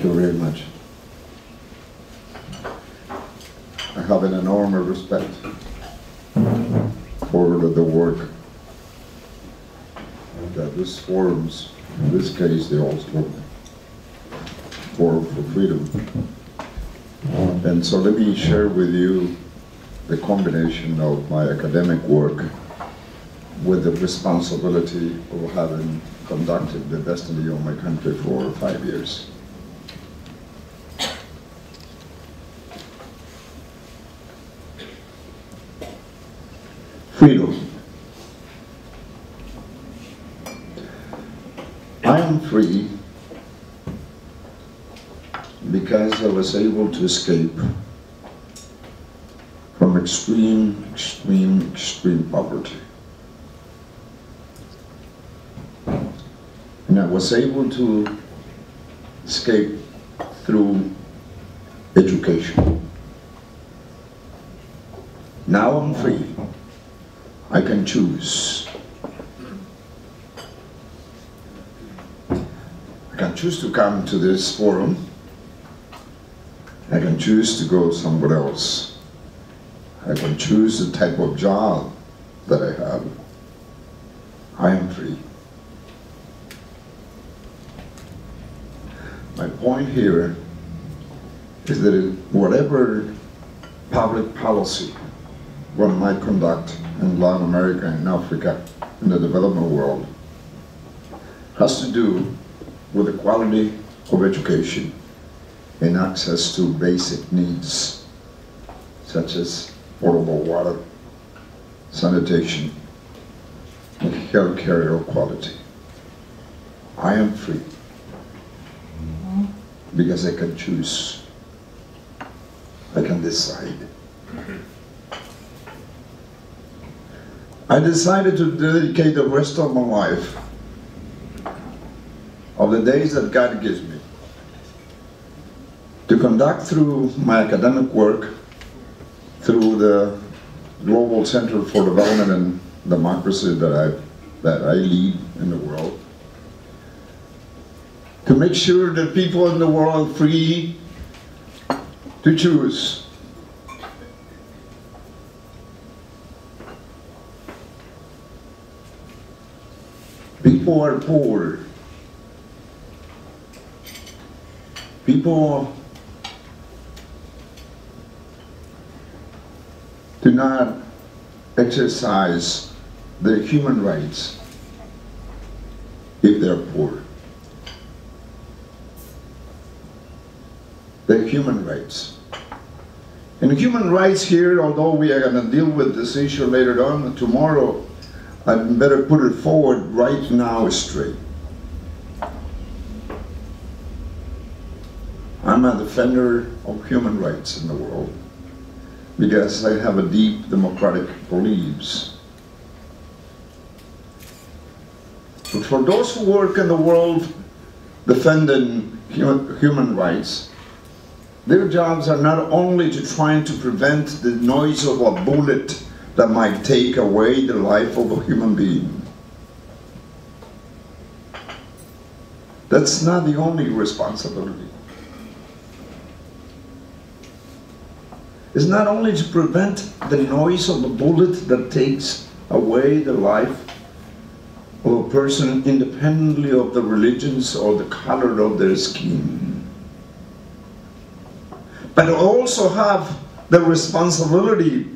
Thank you very much. I have an enormous respect for the work that these forums, in this case the Oslo Forum for Freedom. And so let me share with you the combination of my academic work with the responsibility of having conducted the destiny of my country for 5 years. Freedom. I am free because I was able to escape from extreme poverty. And I was able to escape through education. Now I'm free. I can choose. I can choose to come to this forum. I can choose to go somewhere else. I can choose the type of job that I have. I am free. My point here is that whatever public policy one might conduct in Latin America and Africa, in the development world, has to do with the quality of education and access to basic needs such as potable water, sanitation, and health care of quality. I am free because I can choose. I can decide. I decided to dedicate the rest of my life, of the days that God gives me, to conduct through my academic work, through the Global Center for Development and Democracy that I lead in the world, to make sure that people in the world are free to choose. People are poor. People do not exercise their human rights if they're poor. Their human rights. And human rights here, although we are going to deal with this issue later on, tomorrow, I better put it forward right now straight. I'm a defender of human rights in the world because I have a deep democratic beliefs. But for those who work in the world defending human rights, their jobs are not only to try to prevent the noise of a bullet that might take away the life of a human being. That's not the only responsibility. It's not only to prevent the noise of a bullet that takes away the life of a person independently of the religions or the color of their skin, but also have the responsibility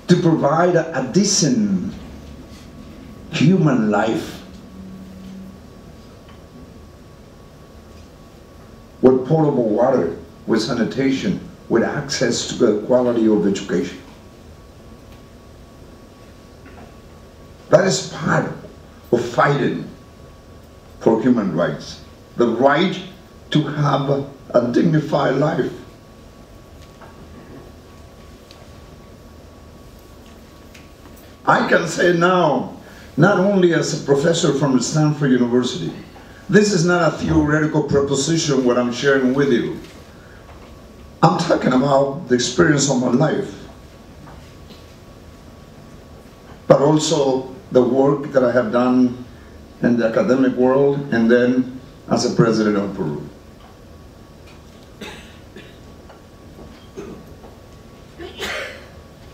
to provide a decent human life with potable water, with sanitation, with access to the quality of education. That is part of fighting for human rights. The right to have a dignified life. I can say now, not only as a professor from Stanford University, this is not a theoretical proposition what I'm sharing with you. I'm talking about the experience of my life, but also the work that I have done in the academic world and then as a president of Peru.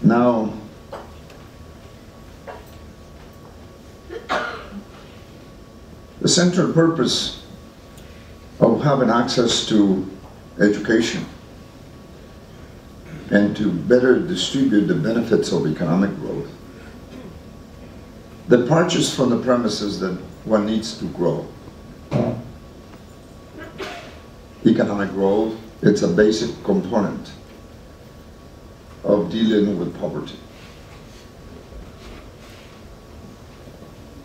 Now, the central purpose of having access to education and to better distribute the benefits of economic growth departures from the premises that one needs to grow. Economic growth, it's a basic component of dealing with poverty.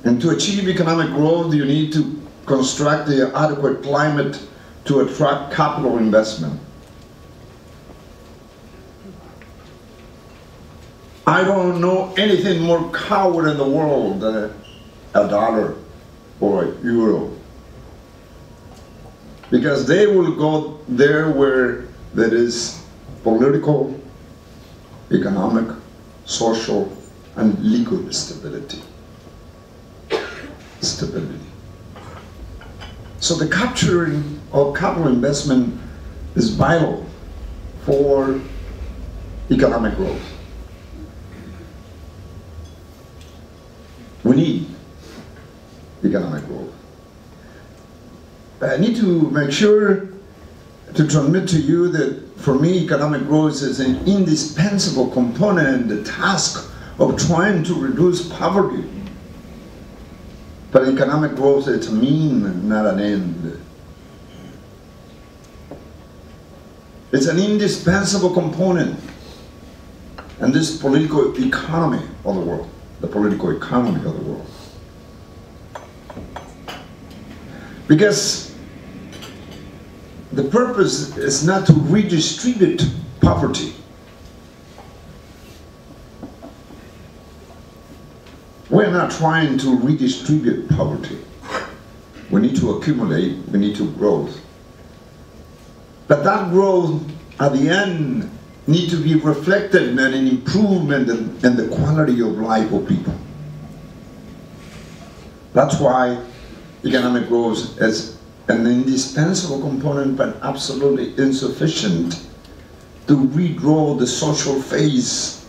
And to achieve economic growth, you need to construct the adequate climate to attract capital investment. I don't know anything more coward in the world than a dollar or a euro. Because they will go there where there is political, economic, social, and legal stability. So the capturing of capital investment is vital for economic growth. We need economic growth. I need to make sure to transmit to you that for me economic growth is an indispensable component in the task of trying to reduce poverty. But economic growth is a mean, not an end. It's an indispensable component in this political economy of the world, the political economy of the world. Because the purpose is not to redistribute poverty. We're not trying to redistribute poverty. We need to accumulate, we need to grow. But that growth, at the end, needs to be reflected in an improvement in the quality of life of people. That's why economic growth is an indispensable component, but absolutely insufficient to redraw the social phase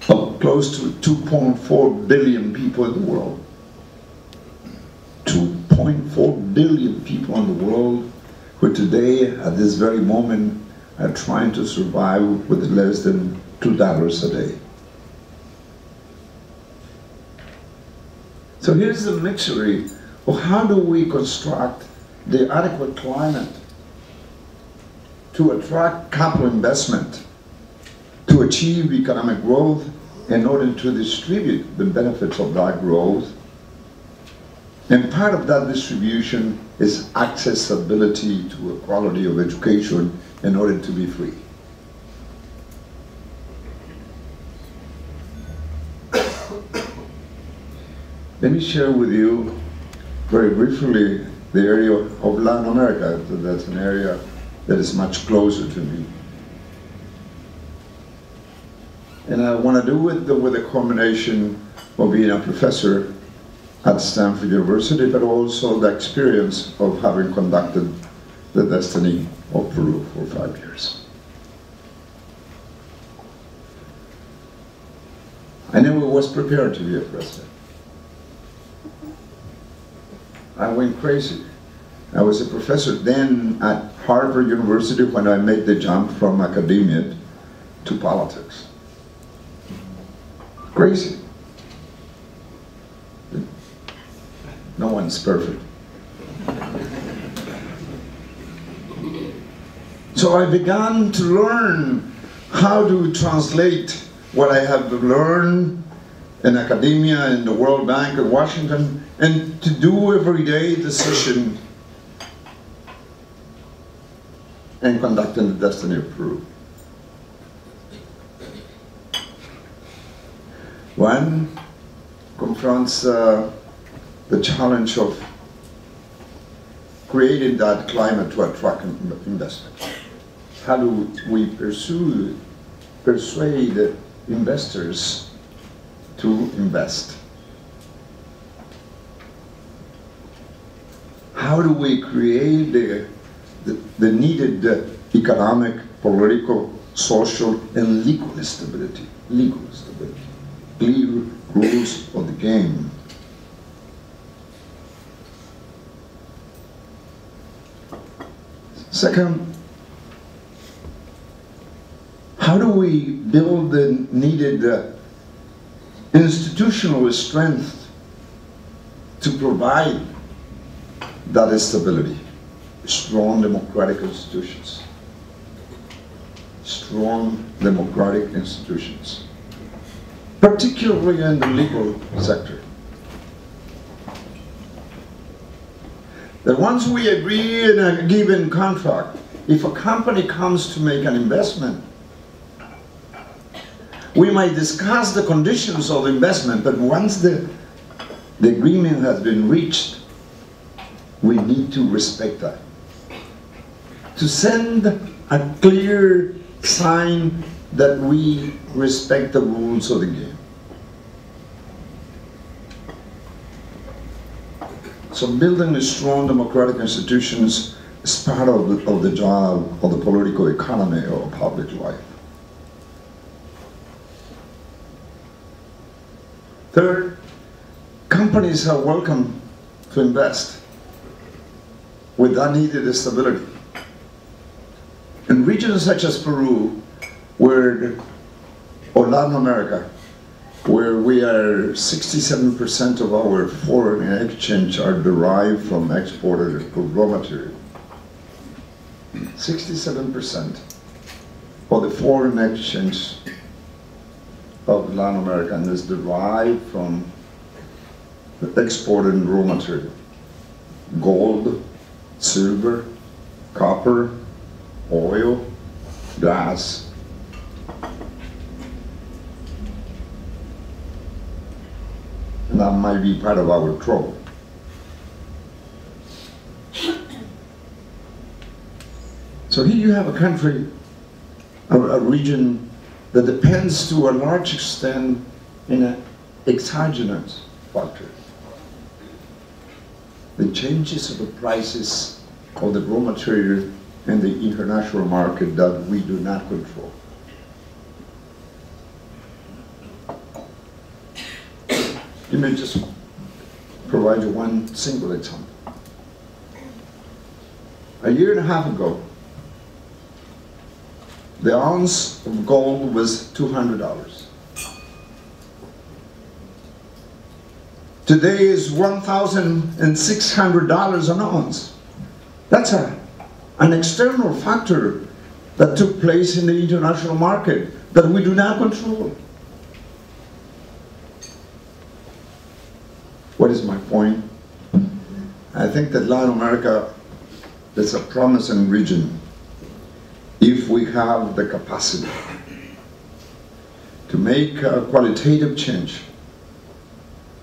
of close to 2.4 billion people in the world. 2.4 billion people in the world who today, at this very moment, are trying to survive with less than $2 a day. So here's the mystery of how do we construct the adequate climate to attract capital investment, to achieve economic growth in order to distribute the benefits of that growth. And part of that distribution is accessibility to a quality of education in order to be free. Let me share with you very briefly the area of Latin America. That's an area that is much closer to me. And I want to do it with a combination of being a professor at Stanford University, but also the experience of having conducted the destiny of Peru for 5 years. I never was prepared to be a president. I went crazy. I was a professor then at Harvard University when I made the jump from academia to politics. Crazy. No one's perfect. So I began to learn how to translate what I have learned in academia, in the World Bank, in Washington, and to do everyday decision and conducting the destiny of Peru. One confronts the challenge of creating that climate to attract investment. How do we persuade investors to invest? How do we create the needed economic, political, social and legal stability. Legal stability. Clear rules of the game. Second, how do we build the needed institutional strength to provide that stability? Strong democratic institutions. Strong democratic institutions. Particularly in the legal sector. That once we agree in a given contract, if a company comes to make an investment, we might discuss the conditions of the investment, but once the agreement has been reached, we need to respect that. To send a clear sign that we respect the rules of the game. So building strong democratic institutions is part of the job of the political economy or public life. Third, companies are welcome to invest with that needed stability. In regions such as Peru, or Latin America, where we are 67% of our foreign exchange are derived from exported raw material. 67% of the foreign exchange of Latin America is derived from the exported raw material. Gold, silver, copper, oil, gas. And that might be part of our trouble. So here you have a country, a region that depends to a large extent in an exogenous factor. The changes of the prices of the raw material in the international market that we do not control. Let me just provide you one single example. A year and a half ago, the ounce of gold was $200. Today is $1,600 an ounce. That's an external factor that took place in the international market that we do not control. What is my point? I think that Latin America is a promising region if we have the capacity to make a qualitative change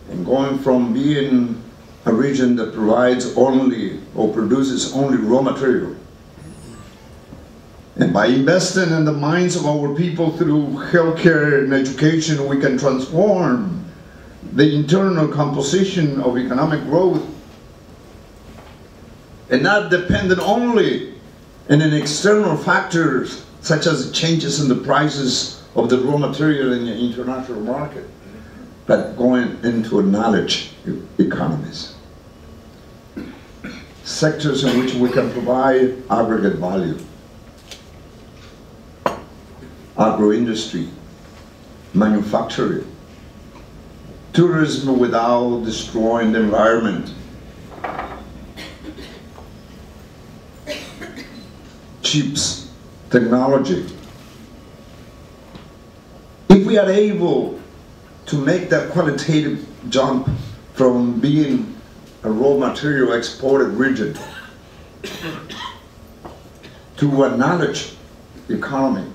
and going from being a region that provides only or produces only raw material, and by investing in the minds of our people through healthcare and education, we can transform the internal composition of economic growth and not dependent only on an external factors such as changes in the prices of the raw material in the international market, but going into a knowledge economies. Sectors in which we can provide aggregate value. Agro-industry, manufacturing, tourism without destroying the environment, chips, technology. If we are able to make that qualitative jump from being a raw material exported region to a knowledge economy,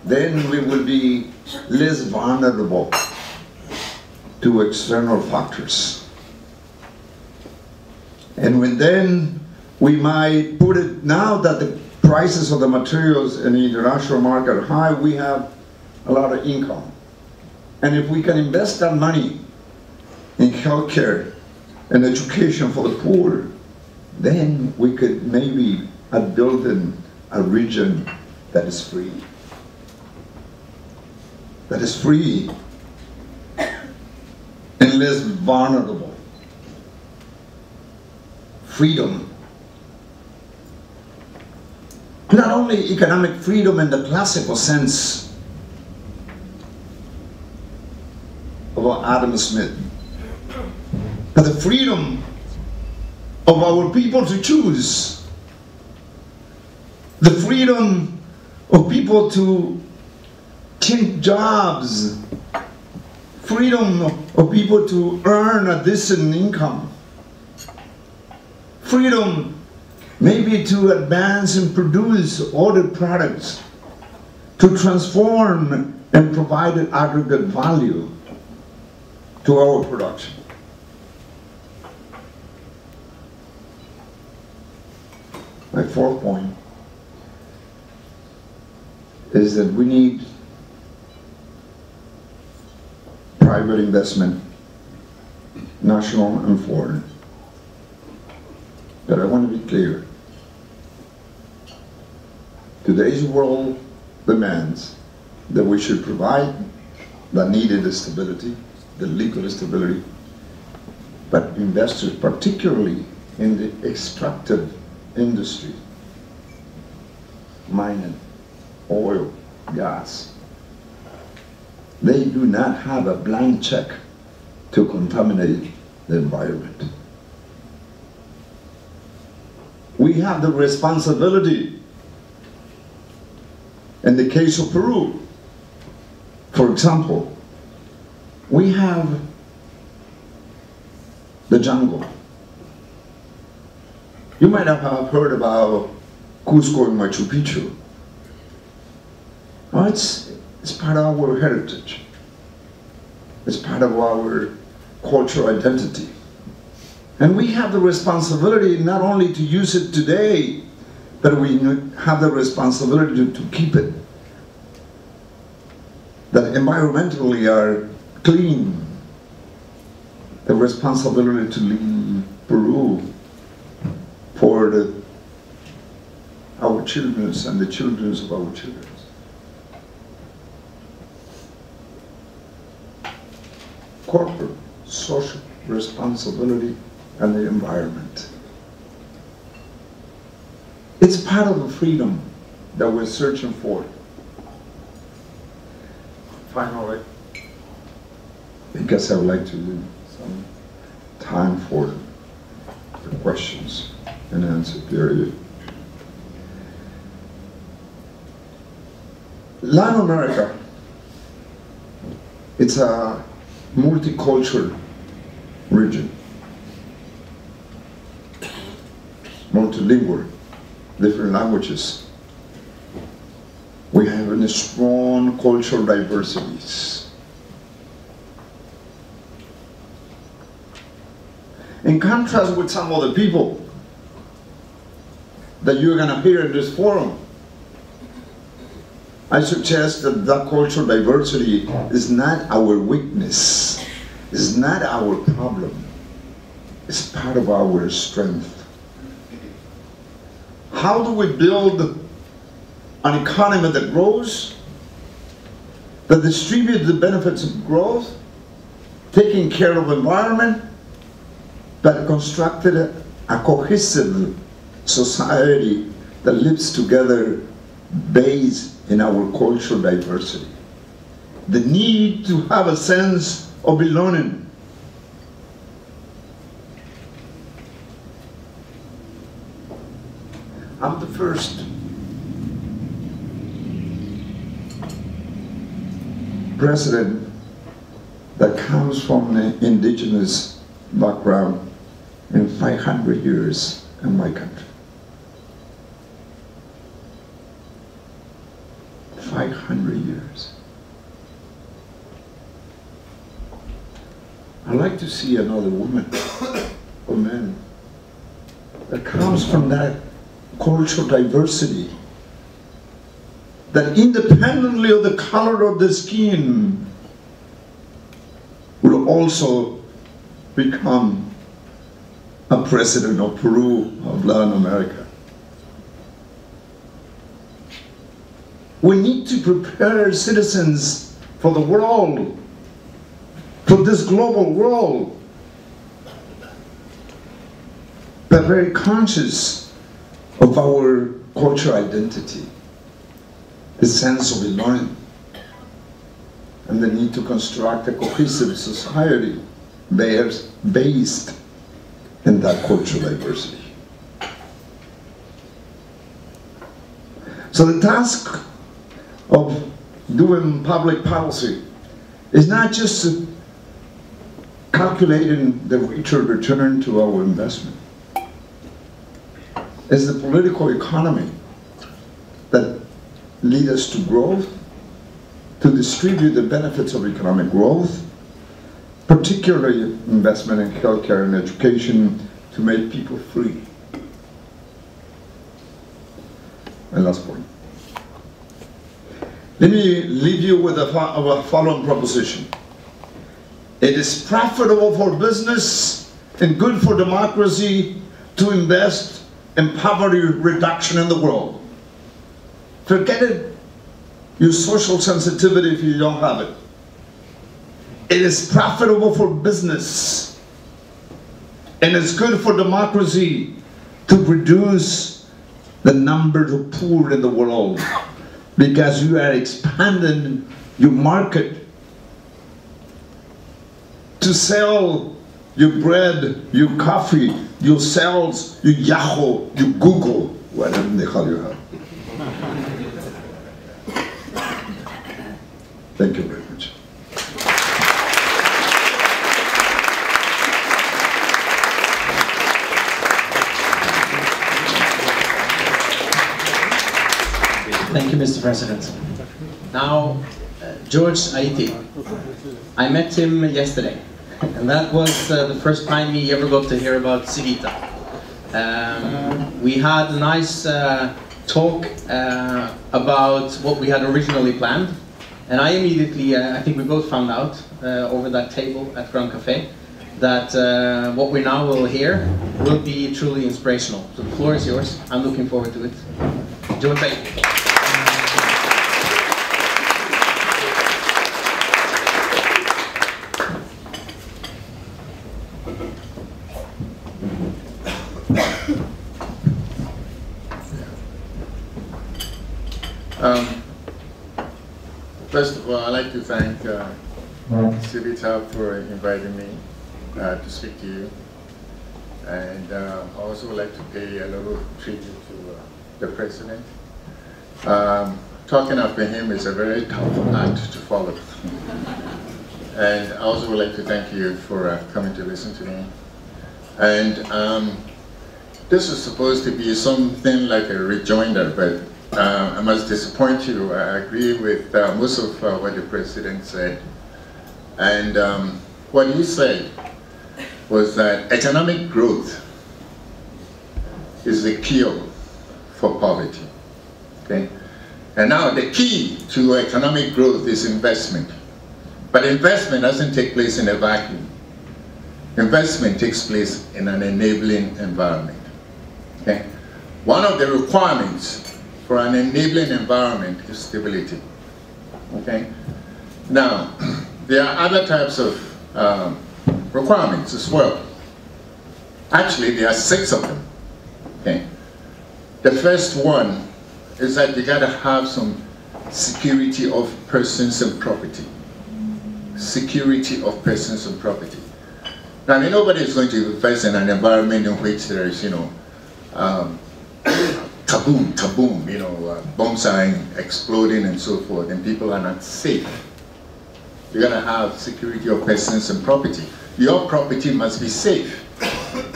then we will be less vulnerable to external factors. And then we might put it, now that the prices of the materials in the international market are high, we have a lot of income. And if we can invest that money in healthcare and education for the poor, then we could maybe build a region that is free that is free and less vulnerable. Freedom. Not only economic freedom in the classical sense of Adam Smith, but the freedom of our people to choose, the freedom of people to change jobs, freedom of people to earn a decent income, freedom maybe to advance and produce other products, to transform and provide an aggregate value to our production. My fourth point is that we need private investment, national and foreign. But I want to be clear. Today's world demands that we should provide the needed stability, the legal stability, but investors, particularly in the extractive industry, mining, oil, gas, they do not have a blank check to contaminate the environment. We have the responsibility. In the case of Peru, for example, we have the jungle. You might have heard about Cusco and Machu Picchu. Oh, it's part of our heritage. It's part of our cultural identity. And we have the responsibility not only to use it today, but we have the responsibility to keep it. That environmentally are clean. The responsibility to leave Peru for our children and the children of our children. Corporate social responsibility and the environment. It's part of the freedom that we're searching for. Finally, because I would like to leave some time for the questions and answer period. Latin America, it's a multicultural region, multilingual, different languages. We have a strong cultural diversities. In contrast with some other people that you're going to hear in this forum, I suggest that that cultural diversity is not our weakness, is not our problem, it's part of our strength. How do we build an economy that grows, that distributes the benefits of growth, taking care of the environment, but constructed a cohesive society that lives together based in our cultural diversity? The need to have a sense of belonging. I'm the first president that comes from an indigenous background in 500 years in my country. 500 years. I'd like to see another woman or man that comes from that cultural diversity, that independently of the color of the skin will also become a president of Peru, of Latin America. We need to prepare citizens for the world, for this global world, but very conscious of our cultural identity, the sense of belonging, and the need to construct a cohesive society based in that cultural diversity. So the task of doing public policy is not just calculating the rate of return to our investment. It's the political economy that leads us to growth, to distribute the benefits of economic growth, particularly investment in healthcare and education, to make people free. And last point. Let me leave you with a following proposition. It is profitable for business and good for democracy to invest in poverty reduction in the world. Forget it, your social sensitivity if you don't have it. It is profitable for business and it's good for democracy to reduce the number of poor in the world, because you are expanding your market to sell your bread, your coffee, your cells, your Yahoo, your Google, whatever the hell you have. Thank you very much. Thank you, Mr. President. Now, George Aiti. I met him yesterday, and that was the first time he ever got to hear about Civita. We had a nice talk about what we had originally planned, and I immediately, I think we both found out over that table at Grand Café that what we now will hear will be truly inspirational. So the floor is yours. I'm looking forward to it. George Aiti. First of all, I'd like to thank Civita for inviting me to speak to you. And I also would like to pay a little tribute to the President. Talking after him is a very tough act to follow. And I also would like to thank you for coming to listen to me. And this is supposed to be something like a rejoinder, but I must disappoint you. I agree with most of what the President said. And what he said was that economic growth is the cure for poverty. Okay? And now the key to economic growth is investment. But investment doesn't take place in a vacuum. Investment takes place in an enabling environment. Okay? One of the requirements for an enabling environment is stability. Okay? Now, there are other types of requirements as well. Actually, there are 6 of them. Okay? The first one is that you gotta have some security of persons and property. Security of persons and property. Now, I mean, nobody is going to invest in an environment in which there is, you know, kaboom, kaboom, you know, bombs are exploding and so forth, and people are not safe. You're gonna have security of persons and property. Your property must be safe.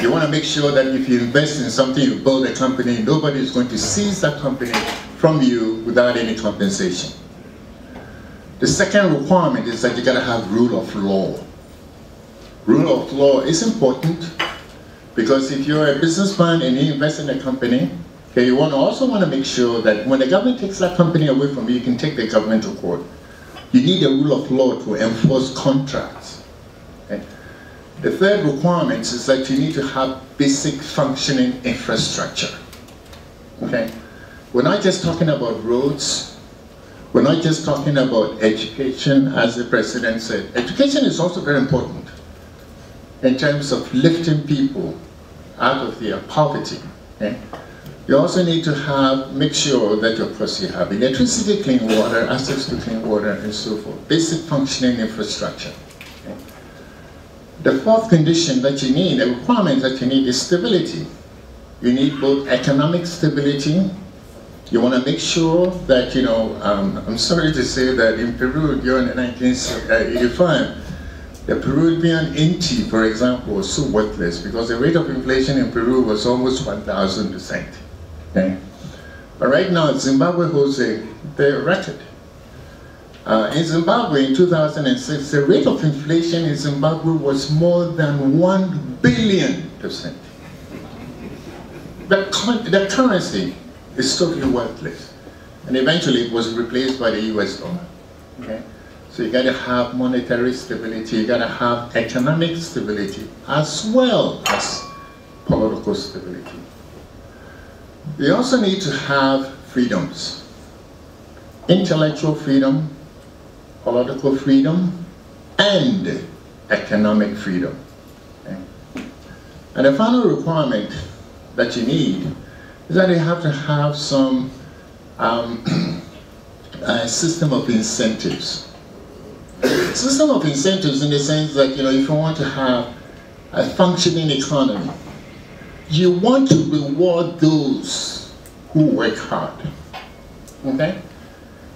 You want to make sure that if you invest in something, you build a company, nobody is going to seize that company from you without any compensation. The second requirement is that you gotta have rule of law. Rule of law is important because if you're a businessman and you invest in a company, okay, you also want to make sure that when the government takes that company away from you, you can take the government to court. You need a rule of law to enforce contracts. Okay? The third requirement is that you need to have basic functioning infrastructure. Okay? We're not just talking about roads, We're not just talking about education, as the president said. Education is also very important in terms of lifting people out of their poverty. Okay? You also need to make sure that, of course, you have electricity, clean water, access to clean water, and so forth. Basic functioning infrastructure. Okay? The fourth condition that you need, the requirement that you need, is stability. You need both economic stability. You want to make sure that, you know, I'm sorry to say that in Peru during 1985, the Peruvian inti, for example, was so worthless because the rate of inflation in Peru was almost 1,000%. Okay? But right now, Zimbabwe holds the record. In Zimbabwe in 2006, the rate of inflation in Zimbabwe was more than 1 billion%. The currency is totally worthless. And eventually it was replaced by the US dollar. Okay? So you got to have monetary stability, you got to have economic stability, as well as political stability. You also need to have freedoms. Intellectual freedom, political freedom, and economic freedom. Okay? And the final requirement that you need is that you have to have some system of incentives. System of incentives in the sense that, you know, if you want to have a functioning economy, you want to reward those who work hard. Okay?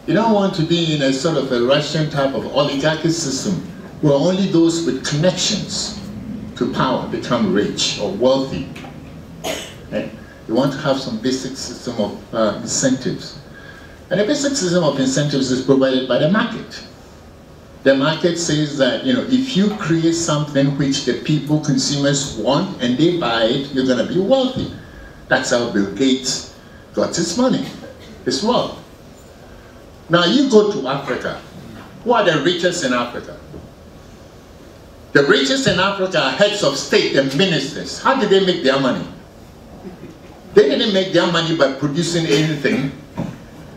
You don't want to be in a sort of a Russian type of oligarchy system where only those with connections to power become rich or wealthy. Okay? You want to have some basic system of incentives. And the basic system of incentives is provided by the market. The market says that, you know, if you create something which the people, consumers want, and they buy it, you're going to be wealthy. That's how Bill Gates got his money, his wealth. Now you go to Africa. Who are the richest in Africa? The richest in Africa are heads of state and ministers. How did they make their money? They didn't make their money by producing anything.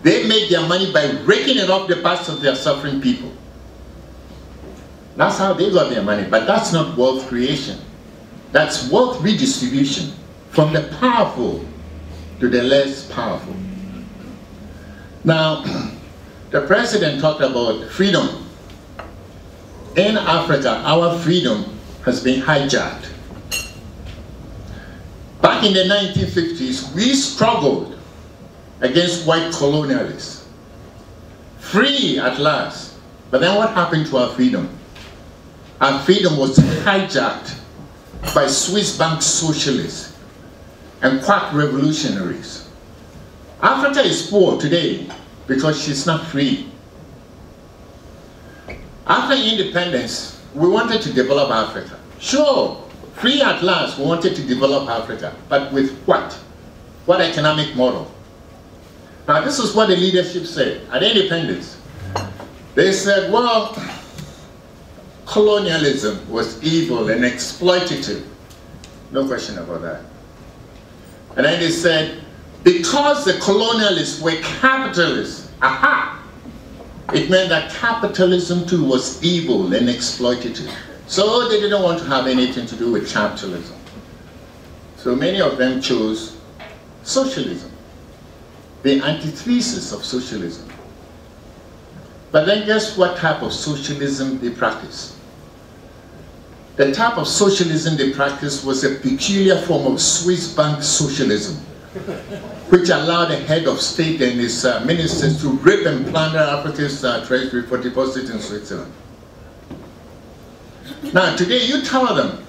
They made their money by raking it off the backs of their suffering people. That's how they got their money, but that's not wealth creation. That's wealth redistribution from the powerful to the less powerful. Now, the president talked about freedom. In Africa, our freedom has been hijacked. Back in the 1950s, we struggled against white colonialists. Free at last. But then what happened to our freedom? Our freedom was hijacked by Swiss bank socialists and quack revolutionaries. Africa is poor today because she's not free. After independence, we wanted to develop Africa. Sure, free at last, we wanted to develop Africa, but with what? What economic model? Now this is what the leadership said at independence. They said, well, colonialism was evil and exploitative. No question about that. And then they said, because the colonialists were capitalists, aha! It meant that capitalism too was evil and exploitative. So they didn't want to have anything to do with capitalism. So many of them chose socialism, the antithesis of socialism. But then guess what type of socialism they practiced? The type of socialism they practiced was a peculiar form of Swiss bank socialism, which allowed the head of state and his ministers to rape and plunder Africa's treasury for deposit in Switzerland. Now today you tell them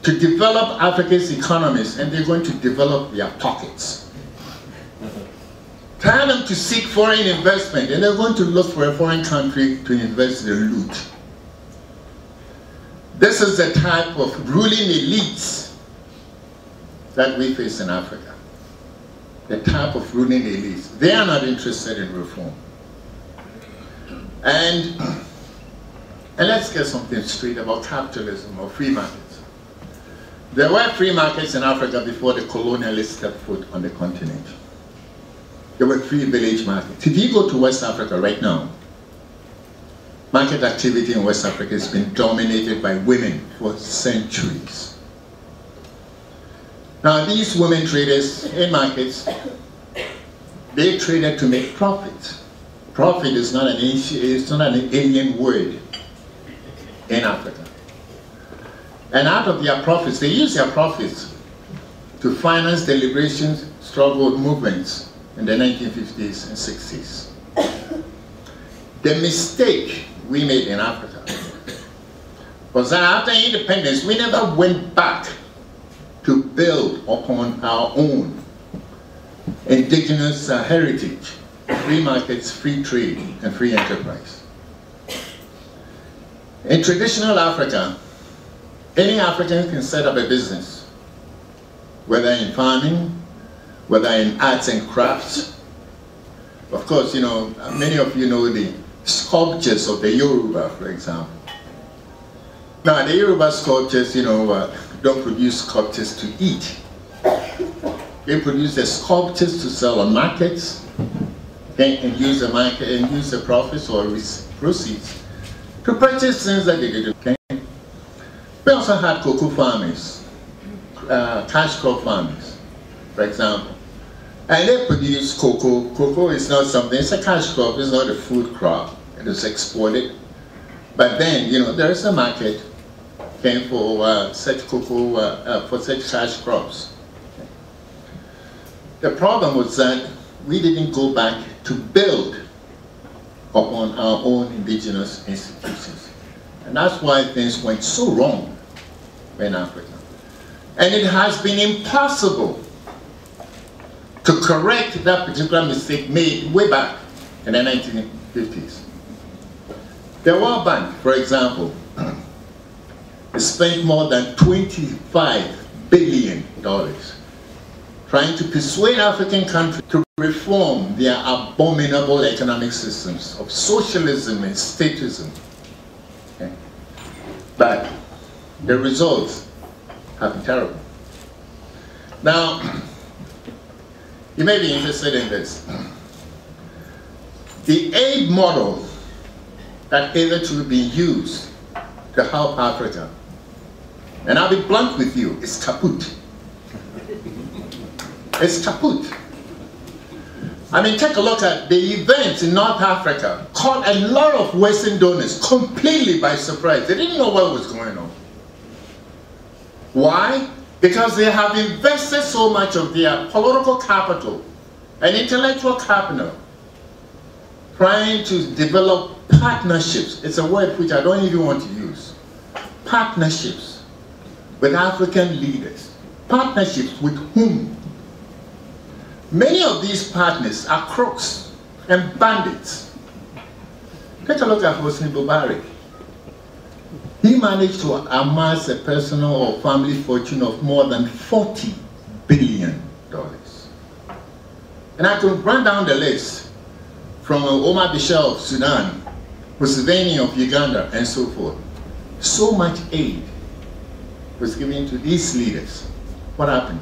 to develop Africa's economies and they're going to develop their pockets. Tell them to seek foreign investment and they're going to look for a foreign country to invest their loot. This is the type of ruling elites that we face in Africa. The type of ruling elites. They are not interested in reform. And let's get something straight about capitalism or free markets. There were free markets in Africa before the colonialists stepped foot on the continent. there were 3 village markets. If you go to West Africa right now, market activity in West Africa has been dominated by women for centuries. Now these women traders in markets, they traded to make profit. Profit is not an alien word in Africa. And out of their profits, they use their profits to finance the liberation struggle movements in the 1950s and 60s. The mistake we made in Africa was that after independence, we never went back to build upon our own indigenous heritage, free markets, free trade, and free enterprise. In traditional Africa, any African can set up a business, whether in farming, whether in arts and crafts. Of course, you know, many of you know the sculptures of the Yoruba, for example. Now, the Yoruba sculptures, you know, don't produce sculptures to eat. They produce the sculptures to sell on markets, okay, and use the market and use the profits or proceeds to purchase things that they did. Okay. We also had cocoa farmers, cash crop farmers, for example, and they produce cocoa. Cocoa is not something; it's a cash crop. It's not a food crop. It is exported, but then you know there is a market, okay, for such cocoa for such cash crops. The problem was that we didn't go back to build upon our own indigenous institutions. And that's why things went so wrong in Africa. And it has been impossible to correct that particular mistake made way back in the 1950s. The World Bank, for example, spent more than $25 billion trying to persuade African countries to reform their abominable economic systems of socialism and statism. Okay? But the results have been terrible. Now, you may be interested in this. The aid model that hitherto been used to help Africa, and I'll be blunt with you, is kaput. It's kaput. I mean, take a look at the events in North Africa. Caught a lot of Western donors completely by surprise. They didn't know what was going on. Why? Because they have invested so much of their political capital and intellectual capital trying to develop partnerships. It's a word which I don't even want to use. Partnerships with African leaders. Partnerships with whom? Many of these partners are crooks and bandits. Take a look at Hosni Mubarak. He managed to amass a personal or family fortune of more than $40 billion. And I could run down the list from Omar Bishal of Sudan, Museveni of Uganda, and so forth. So much aid was given to these leaders. What happened?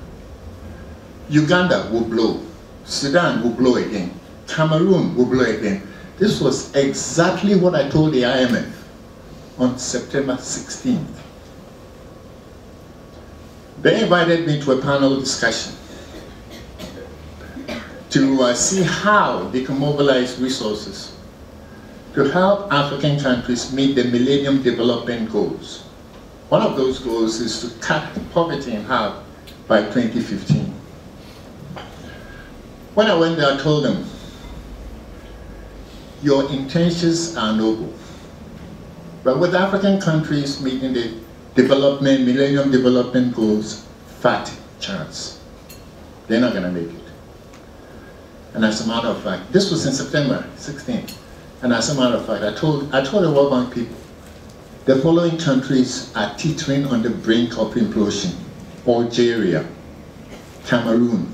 Uganda will blow, Sudan will blow again, Cameroon will blow again. This was exactly what I told the IMF on September 16th. They invited me to a panel discussion to see how they can mobilize resources to help African countries meet the Millennium Development Goals. One of those goals is to cut poverty in half by 2015. When I went there, I told them, your intentions are noble, but with African countries meeting the Millennium Development Goals, fat chance. They're not going to make it. And as a matter of fact, this was in September 16th, and as a matter of fact, I told the World Bank people, the following countries are teetering on the brink of implosion: Algeria, Cameroon,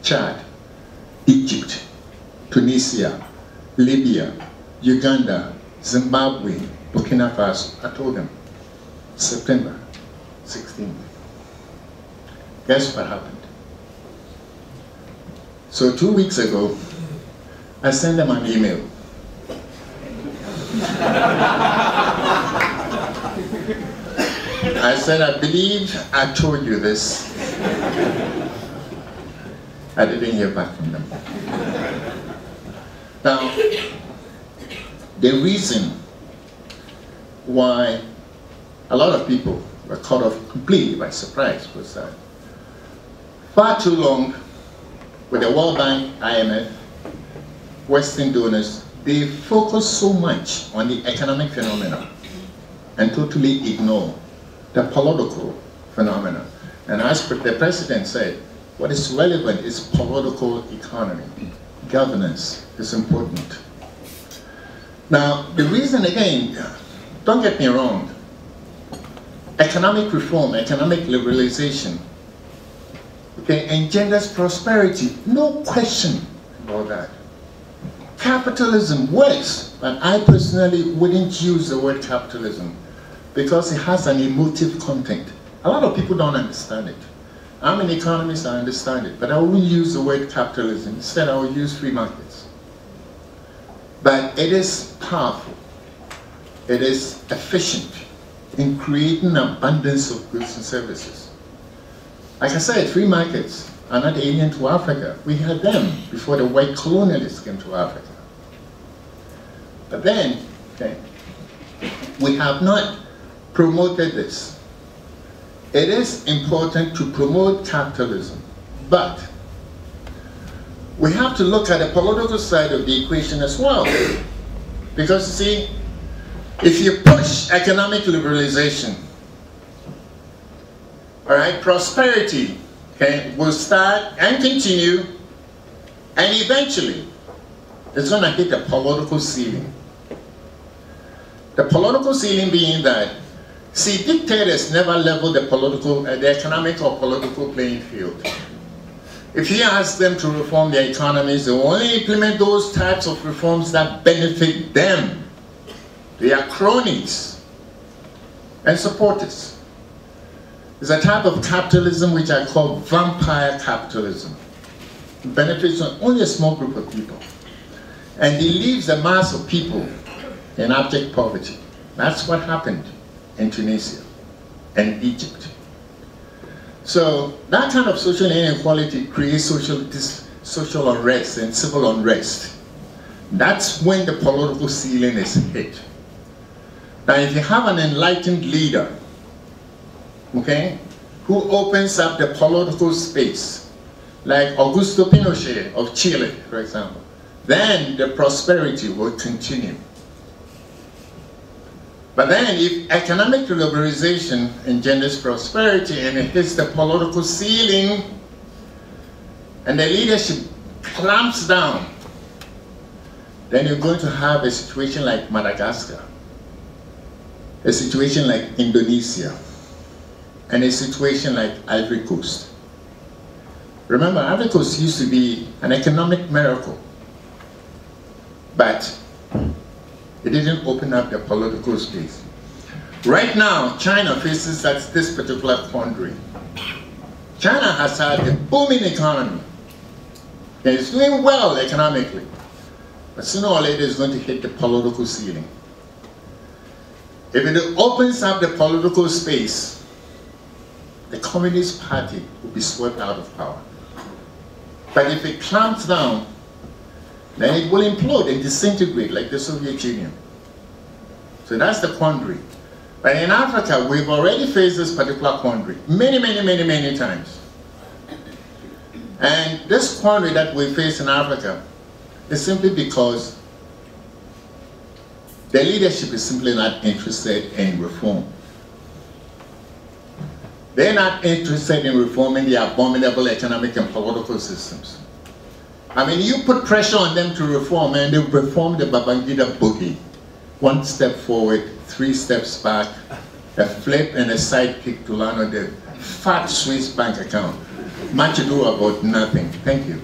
Chad, Egypt, Tunisia, Libya, Uganda, Zimbabwe, Burkina Faso. I told them, September 16th. Guess what happened? So 2 weeks ago, I sent them an email. I said, I believe I told you this. I didn't hear back from them. Now, the reason why a lot of people were caught off completely by surprise was that far too long with the World Bank, IMF, Western donors, they focus so much on the economic phenomena and totally ignore the political phenomena. And as the president said, what is relevant is political economy. Governance is important. Now, the reason again, don't get me wrong, economic reform, economic liberalization, okay, engenders prosperity, no question about that. Capitalism works, but I personally wouldn't use the word capitalism because it has an emotive content. A lot of people don't understand it. I'm an economist, I understand it, but I wouldn't use the word capitalism. Instead, I would use free markets. But it is powerful. It is efficient in creating abundance of goods and services. Like I said, free markets are not alien to Africa. We had them before the white colonialists came to Africa. But then, okay, we have not promoted this. It is important to promote capitalism, but we have to look at the political side of the equation as well. Because you see, if you push economic liberalization, all right, prosperity, okay, will start and continue, and eventually it's going to hit a political ceiling. The political ceiling being that, see, dictators never level the economic or political playing field. If you ask them to reform their economies, they will only implement those types of reforms that benefit them. They are cronies and supporters. It's a type of capitalism which I call vampire capitalism. It benefits only a small group of people. And it leaves a mass of people in abject poverty. That's what happened in Tunisia and Egypt. So that kind of social inequality creates social unrest and civil unrest. That's when the political ceiling is hit. Now if you have an enlightened leader, okay, who opens up the political space, like Augusto Pinochet of Chile, for example, then the prosperity will continue. But then if economic liberalization engenders prosperity and it hits the political ceiling and the leadership clamps down, then you're going to have a situation like Madagascar, a situation like Indonesia, and a situation like Ivory Coast. Remember, Ivory Coast used to be an economic miracle, but it didn't open up the political space. Right now, China faces this particular quandary. China has had a booming economy. And it's doing well economically. But sooner or later, it's going to hit the political ceiling. If it opens up the political space, the Communist Party will be swept out of power. But if it clamps down, then it will implode and disintegrate like the Soviet Union. So that's the quandary. But in Africa, we've already faced this particular quandary many times. And this quandary that we face in Africa is simply because the leadership is simply not interested in reform. They're not interested in reforming the abominable economic and political systems. I mean, you put pressure on them to reform and they reform the Babangida boogie. 1 step forward, 3 steps back, a flip and a side kick to land on the fat Swiss bank account. Much ado about nothing. Thank you.